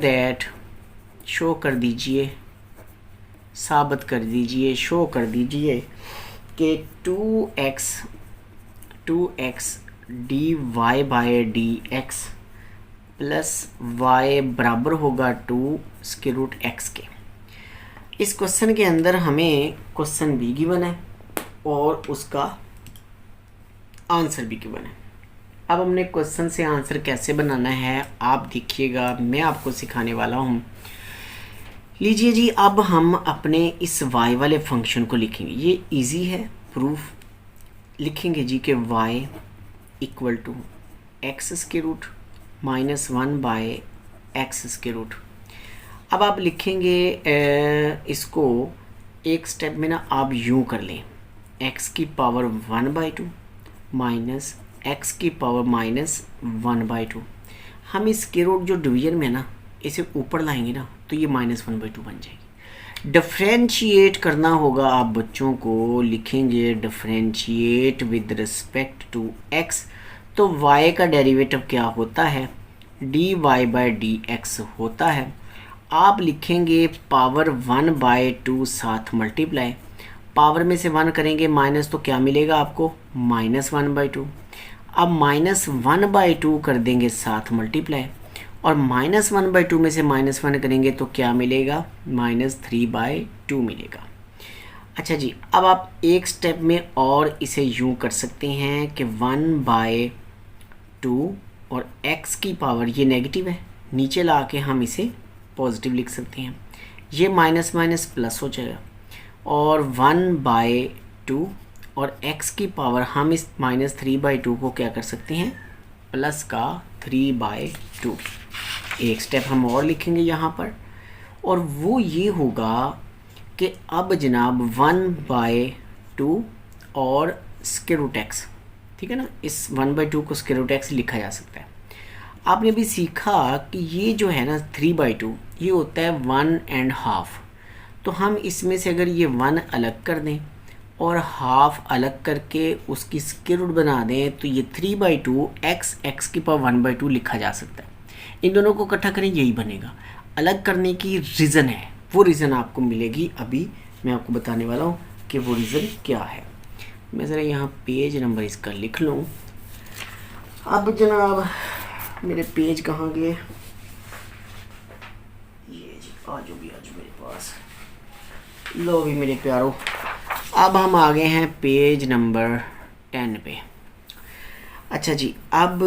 कर दीजिए, साबित कर दीजिए, शो कर दीजिए कि 2x dy/dx प्लस y बराबर होगा 2√x के। इस क्वेश्चन के अंदर हमें क्वेश्चन भी गिवन है और उसका आंसर भी गिवन है। अब हमने क्वेश्चन से आंसर कैसे बनाना है आप देखिएगा, मैं आपको सिखाने वाला हूँ। लीजिए जी अब हम अपने इस y वाले फंक्शन को लिखेंगे। ये इजी है प्रूफ। लिखेंगे जी कि y equal to X square root minus 1/x square root. अब आप लिखेंगे इसको एक स्टेप में ना आप यूँ कर लें, x की पावर 1/2 माइनस x की पावर माइनस 1/2। हम इस स्क्वायर रूट जो डिवीजन में ना इसे ऊपर लाएंगे ना तो ये माइनस 1/2 बन जाएगी। डिफ्रेंशिएट करना होगा आप बच्चों को। लिखेंगे differentiate with respect to x। तो y का डेरिवेटिव क्या होता है, dy/dx होता है। आप लिखेंगे पावर 1/2 साथ मल्टीप्लाई, पावर में से 1 करेंगे माइनस तो क्या मिलेगा आपको, माइनस 1/2। अब माइनस 1/2 कर देंगे साथ मल्टीप्लाई और माइनस 1/2 में से -1 करेंगे तो क्या मिलेगा, -3/2 मिलेगा। अच्छा जी, अब आप एक स्टेप में और इसे यूँ कर सकते हैं कि 1/2 और x की पावर, ये नेगेटिव है, नीचे ला के हम इसे पॉजिटिव लिख सकते हैं। ये माइनस माइनस प्लस हो जाएगा और 1/2 और x की पावर हम इस -3/2 को क्या कर सकते हैं, प्लस का 3/2। एक स्टेप हम और लिखेंगे यहाँ पर, और वो ये होगा कि अब जनाब 1/2 और स्क्वायर-रूट-x, ठीक है ना, इस 1/2 को स्क्वायर-रूट-x लिखा जा सकता है। आपने भी सीखा कि ये जो है ना 3/2 ये होता है 1.5, तो हम इसमें से अगर ये 1 अलग कर दें और हाफ अलग करके उसकी स्क्वायर रूट बना दें तो ये 3/2 x की पावर 1/2 लिखा जा सकता है। इन दोनों को इकट्ठा करें, यही बनेगा। अलग करने की रीज़न है, वो रीज़न आपको मिलेगी, अभी मैं आपको बताने वाला हूँ कि वो रीज़न क्या है। मैं ज़रा यहाँ पेज नंबर इसका लिख लूँ। अब जनाब मेरे पेज कहाँ गए, ये जी आज मेरे पास, लो भी मेरे प्यारो। अब हम आ गए हैं पेज नंबर 10 पे। अच्छा जी, अब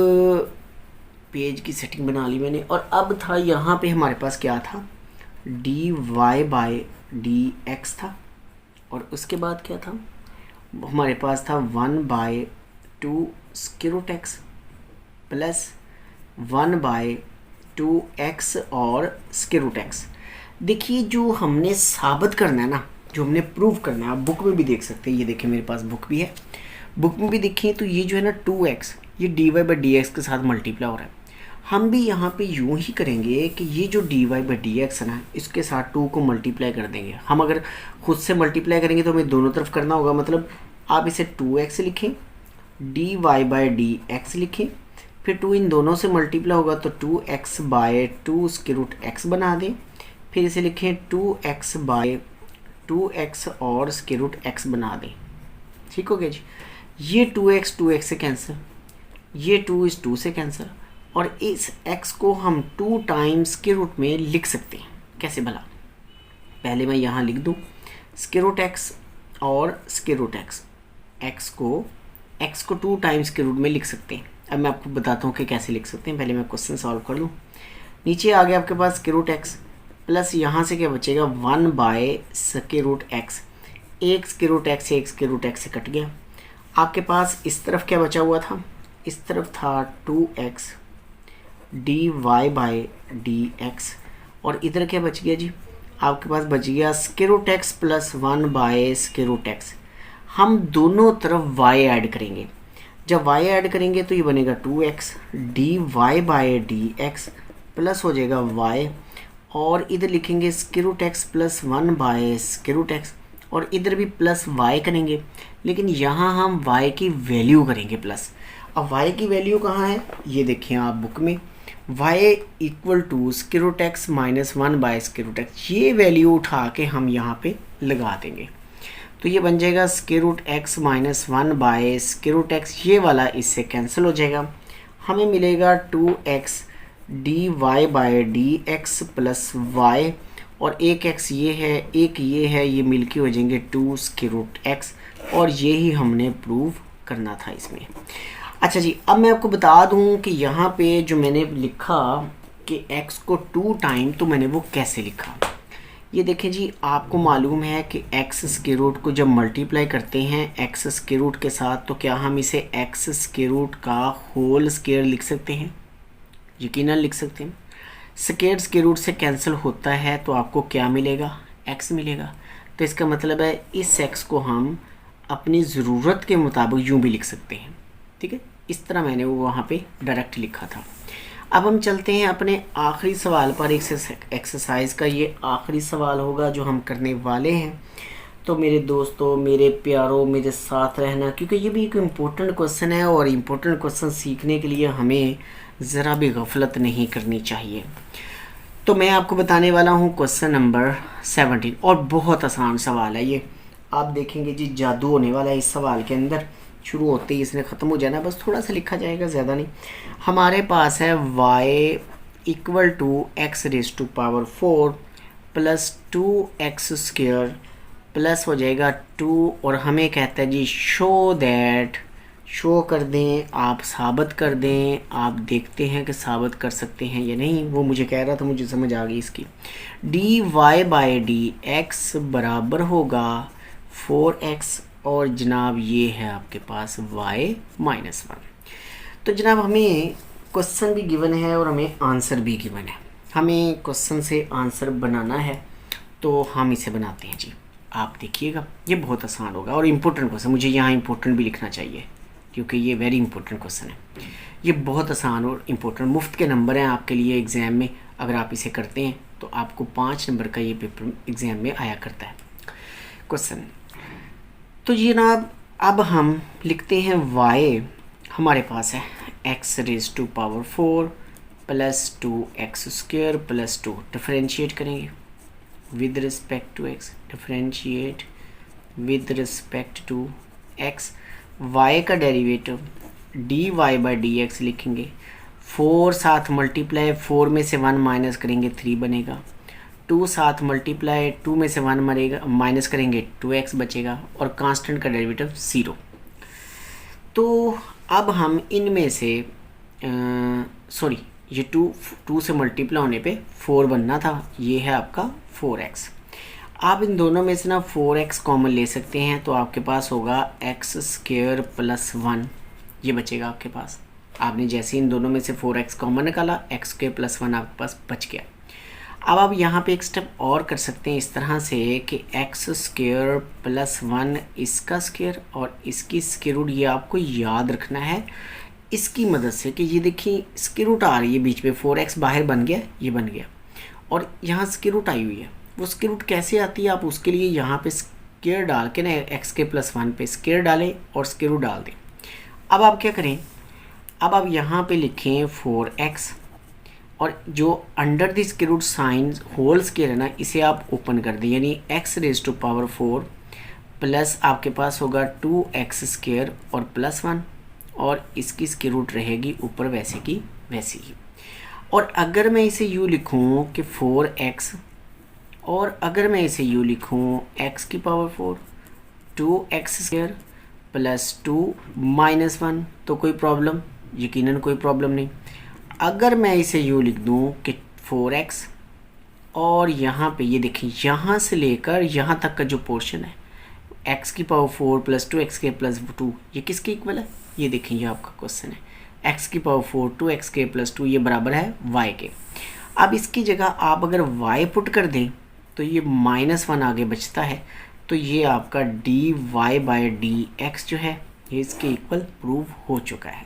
पेज की सेटिंग बना ली मैंने, और अब था यहाँ पे हमारे पास क्या था, dy/dx था, और उसके बाद क्या था, हमारे पास था 1/2 स्क्वायर-रूट-x प्लस 1/2x और स्क्वायर-रूट-x। देखिए जो हमने साबित करना है ना, जो हमने प्रूव करना है, आप बुक में भी देख सकते हैं, ये देखिए मेरे पास बुक भी है, बुक में भी देखिए तो ये जो है ना 2x ये dy/dx के साथ मल्टीप्लाई हो रहा है। हम भी यहाँ पे यूँ ही करेंगे कि ये जो dy/dx है ना, इसके साथ 2 को मल्टीप्लाई कर देंगे। हम अगर खुद से मल्टीप्लाई करेंगे तो हमें दोनों तरफ करना होगा, मतलब आप इसे 2x लिखें, dy/dx लिखें, फिर 2 इन दोनों से मल्टीप्लाई होगा तो 2x/2 स्क्वायर-रूट-x बना दें, फिर इसे लिखें 2x/2x और स्क्वायर-रूट-x बना दें। ठीक हो गया जी। ये 2x से कैंसिल, ये 2 इस 2 से कैंसिल, और इस x को हम 2 टाइम्स स्क्वायर-रूट में लिख सकते हैं। कैसे भला, पहले मैं यहाँ लिख दूँ स्क्वायर-रूट-x और स्क्वायर-रूट-x, x को 2 टाइम्स स्क्वायर-रूट में लिख सकते हैं। अब मैं आपको बताता हूँ कि कैसे लिख सकते हैं, पहले मैं क्वेश्चन सॉल्व कर लूँ। नीचे आ गया आपके पास स्क्वायर-रूट-x प्लस यहाँ से क्या बचेगा 1/स्क्वायर-रूट-x, एक स्क्वायर-रूट-x से एक स्क्वायर-रूट-x से कट गया। आपके पास इस तरफ क्या बचा हुआ था, इस तरफ था 2x dy/dx, और इधर क्या बच गया जी, आपके पास बच गया स्क्वायर-रूट-x प्लस 1/स्क्वायर-रूट-x। हम दोनों तरफ y ऐड करेंगे, जब y ऐड करेंगे तो ये बनेगा 2x dy/dx प्लस हो जाएगा y, और इधर लिखेंगे स्क्वायर-रूट-x प्लस 1/स्क्वायर-रूट-x, और इधर भी प्लस y करेंगे, लेकिन यहाँ हम y की वैल्यू करेंगे प्लस। अब y की वैल्यू कहाँ है, ये देखिए आप बुक में, y इक्वल टू स्क्वायर-रूट-x माइनस 1/स्क्वायर-रूट-x, ये वैल्यू उठा के हम यहाँ पे लगा देंगे, तो ये बन जाएगा स्क्वायर-रूट-x माइनस 1/स्क्वायर-रूट-x, ये वाला इससे कैंसिल हो जाएगा, हमें मिलेगा 2x dy/dx प्लस y, और एक x ये है, एक ये है, ये मिलके हो जाएंगे 2 स्क्वायर-रूट-x, और ये ही हमने प्रूव करना था इसमें। अच्छा जी, अब मैं आपको बता दूं कि यहाँ पे जो मैंने लिखा कि x को 2 टाइम, तो मैंने वो कैसे लिखा। ये देखें जी, आपको मालूम है कि x स्क्वायर-रूट को जब मल्टीप्लाई करते हैं x स्क्वायर-रूट के साथ, तो क्या हम इसे x स्क्वायर-रूट का होल स्क्वायर लिख सकते हैं, यकीनन लिख सकते हैं। स्क्वायर-रूट से कैंसिल होता है तो आपको क्या मिलेगा, x मिलेगा, तो इसका मतलब है इस x को हम अपनी ज़रूरत के मुताबिक यूँ भी लिख सकते हैं। ठीक है, इस तरह मैंने वो वहाँ पे डायरेक्ट लिखा था। अब हम चलते हैं अपने आखिरी सवाल पर। एक्सरसाइज का ये आखिरी सवाल होगा जो हम करने वाले हैं, तो मेरे दोस्तों, मेरे प्यारों, मेरे साथ रहना, क्योंकि ये भी एक इम्पोर्टेंट क्वेश्चन है, और इम्पोर्टेंट क्वेश्चन सीखने के लिए हमें ज़रा भी गफलत नहीं करनी चाहिए। तो मैं आपको बताने वाला हूँ क्वेश्चन नंबर 17, और बहुत आसान सवाल है ये, आप देखेंगे जी जादू होने वाला है इस सवाल के अंदर। शुरू होते ही इसने ख़त्म हो जाना, बस थोड़ा सा लिखा जाएगा, ज़्यादा नहीं। हमारे पास है y equal to x raise to power 4 plus 2x square plus हो जाएगा 2 और हमें कहता है जी शो दैट, शो कर दें, आप साबित कर दें। आप देखते हैं कि साबित कर सकते हैं या नहीं, वो मुझे कह रहा था, मुझे समझ आ गई इसकी। D Y by D X बराबर होगा 4x और जनाब ये है आपके पास y माइनस 1। तो जनाब हमें क्वेश्चन भी गिवन है और हमें आंसर भी गिवन है। हमें क्वेश्चन से आंसर बनाना है तो हम इसे बनाते हैं जी। आप देखिएगा ये बहुत आसान होगा और इम्पोर्टेंट क्वेश्चन, मुझे यहाँ इम्पोर्टेंट भी लिखना चाहिए क्योंकि ये वेरी इंपॉर्टेंट क्वेश्चन है। ये बहुत आसान और इम्पोर्टेंट, मुफ्त के नंबर हैं आपके लिए एग्ज़ाम में। अगर आप इसे करते हैं तो आपको 5 नंबर का ये पेपर एग्ज़ाम में आया करता है क्वेश्चन। तो ये जनाब अब हम लिखते हैं y हमारे पास है x raise to power 4 plus 2x square plus 2, differentiate करेंगे with respect to x, differentiate with respect to x। y का derivative dy by D x लिखेंगे। 4 साथ मल्टीप्लाई, 4 में से 1 माइनस करेंगे 3 बनेगा। 2 साथ मल्टीप्लाई, 2 में से 1 मरेगा, माइनस करेंगे 2x बचेगा और कांस्टेंट का डेरिवेटिव 0। तो अब हम इनमें से सॉरी ये 2 से मल्टीप्लाई होने पे 4 बनना था, ये है आपका 4x। आप इन दोनों में से ना 4x कॉमन ले सकते हैं तो आपके पास होगा x स्क्वायर प्लस 1, ये बचेगा आपके पास। आपने जैसे इन दोनों में से 4x कॉमन निकाला, x स्क्वायर प्लस 1 आपके पास बच गया। अब आप यहाँ पे एक स्टेप और कर सकते हैं इस तरह से कि x स्क्वायर प्लस 1 इसका स्क्वायर और इसकी स्क्वायर रूट, ये आपको याद रखना है इसकी मदद से कि ये देखिए स्क्वायर रूट आ रही है बीच में, 4x बाहर बन गया, ये बन गया और यहाँ स्क्वायर रूट आई हुई है। वो स्क्वायर रूट कैसे आती है, आप उसके लिए यहाँ पे स्क्वायर डाल के ना x के प्लस 1 पे स्क्वायर डालें और स्क्वायर रूट डाल दें। अब आप क्या करें, अब आप यहाँ पे लिखें 4x और जो under the square root sign whole square है ना, इसे आप ओपन कर दें, यानी x raise to power 4 plus आपके पास होगा 2x स्क्वायर और प्लस 1 और इसकी स्क्वायर रूट रहेगी ऊपर वैसे की वैसी ही। और अगर मैं इसे यूँ लिखूँ कि 4x और अगर मैं इसे यूँ लिखूँ x की power 4 2x square plus 2 minus 1, तो कोई प्रॉब्लम, यकीनन कोई प्रॉब्लम नहीं। अगर मैं इसे यूँ लिख दूँ कि 4x और यहाँ पे ये देखिए यहाँ से लेकर यहाँ तक का जो पोर्शन है x की पावर 4 प्लस 2x के प्लस 2, ये किसके इक्वल है, ये देखिए ये आपका क्वेश्चन है x की पावर 4 2x के प्लस 2, ये बराबर है y के। अब इसकी जगह आप अगर y पुट कर दें तो ये -1 आगे बचता है, तो ये आपका dy बाई डी एक्स जो है ये इसके इक्वल प्रूव हो चुका है।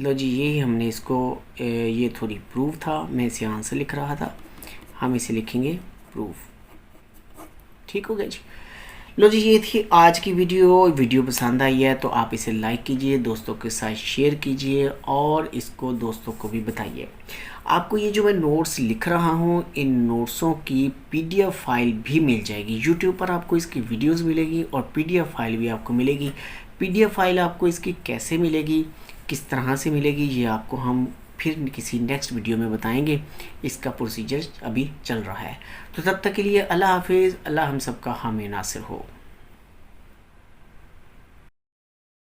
लो जी, ये हमने इसको ये थोड़ी प्रूव था, मैं इसे आंसर लिख रहा था, हम इसे लिखेंगे प्रूफ। ठीक हो गया जी। लो जी, ये थी आज की वीडियो पसंद आई है तो आप इसे लाइक कीजिए, दोस्तों के साथ शेयर कीजिए और इसको दोस्तों को भी बताइए। आपको ये जो मैं नोट्स लिख रहा हूँ, इन नोट्सों की PDF फाइल भी मिल जाएगी। YouTube पर आपको इसकी वीडियोस मिलेगी और PDF फाइल भी आपको मिलेगी। PDF फाइल आपको इसकी कैसे मिलेगी, किस तरह से मिलेगी, ये आपको हम फिर किसी नेक्स्ट वीडियो में बताएंगे। इसका प्रोसीजर अभी चल रहा है। तो तब तक के लिए अल्लाह हाफिज़। अल्लाह हम सबका हामी नासिर हो।